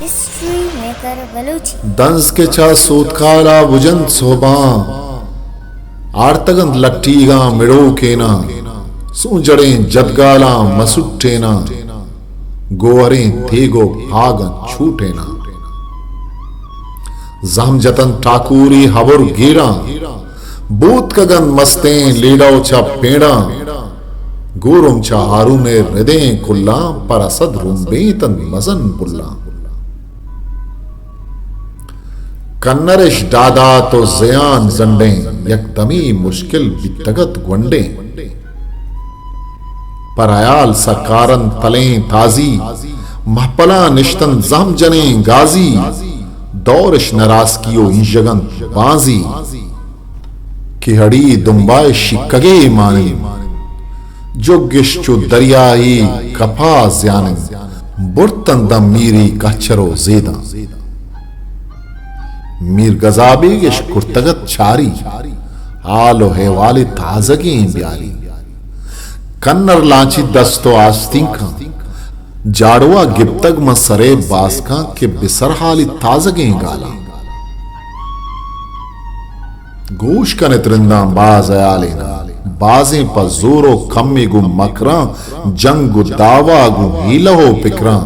history maker Balochi दंस के चा सूतकाला भुजन सोबा आर्तगन लट्टीगा मिड़ो केना सूजड़े जदगाला मसुट्टेना गोअरे थेगो भागन छूटेना जम जतन टाकूरी हबुर गेरा बूत कगन मस्ते लीडाओ चा पेड़ा गोरुम चा हारू में हृदय कुल्ला पर असद रुम्बे तन मजन बुल्ला कन्नरिश दादा तो जयान जंडे यकदमी मुश्किल बितगत गुंडे पर अयाल सकारन तलें ताजी महपला निश्तन जम जने गाजी दौरिश नरास कियो इंजगन बाजी किहड़ी दुम्बाए शिकगे माने जोगिश्चु दरियाई कपा ज्याने बुर्तन दम मीरी कचरो जेदा मीर गजाबेगिश कुर्तगत छारी आलो है वाले ताजगे ब्यारी कन्नर लांची दस्तो आस्तिंका जाड़वा गिप्तग मसरे बासका के बिसर हाली ताजगे गाला गोश का नित्रिंदा बाज अयालेना बाजें पर जोरो कम्मे गु मकरा जंग दावा गु हीलहो पिकरा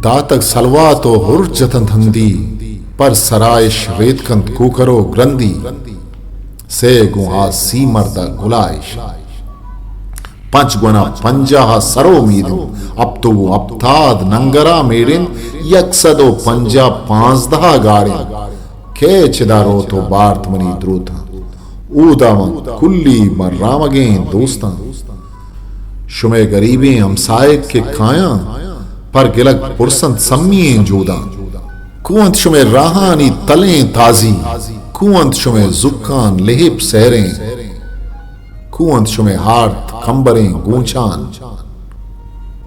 दातक सलवा तो हुर जतन धंधी पर सराइश रेतकंद कुकरो ग्रंदी से गुहा सी मर्दा गुलाइश पंच गुना पंजा सरो मीरिन अब तो वो अबताद नंगरा मेरिन यकसदो पंजा पांच दहा गाड़िन के चिदारो तो बार्त मनी द्रूता ऊदाम कुल्ली मर रामगे दोस्ता शुमे गरीबे हमसाए के खाया पर गिलक पुरसंत सम्मिये जोदा कुंत शुमे राहानी तलें ताजी कुंत शुमे जुक्कान लेहिब सहरें कुंत शुमे हार्थ कंबरें गूंचान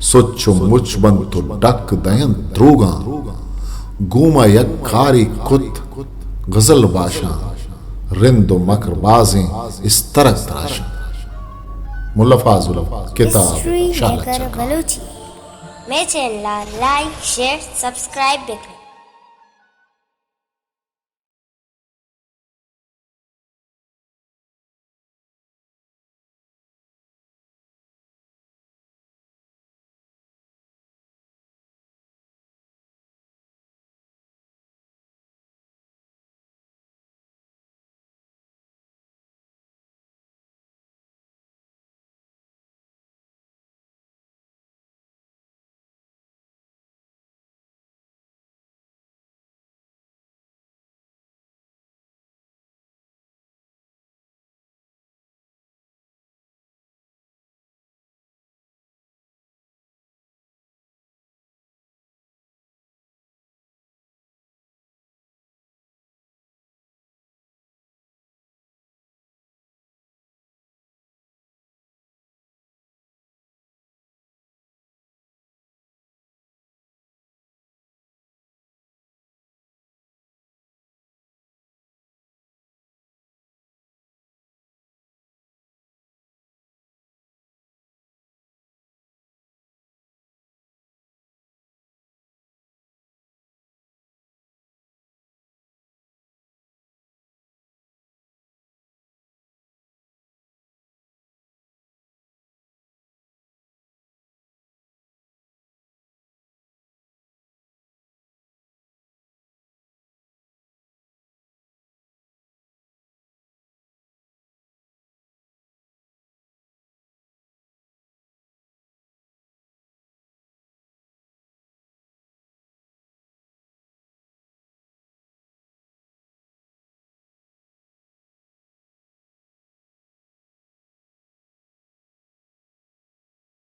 सुच्चो मुचबन तो डक दयन द्रोगा गूमा यक कारी कुत गजल बाशा रिंदो मकर बाजें इस तरह तराशा मुल्लफाजुल किताब हिस्ट्री मेकर बलूची मैं चैनल लाइक शेयर सब्सक्राइब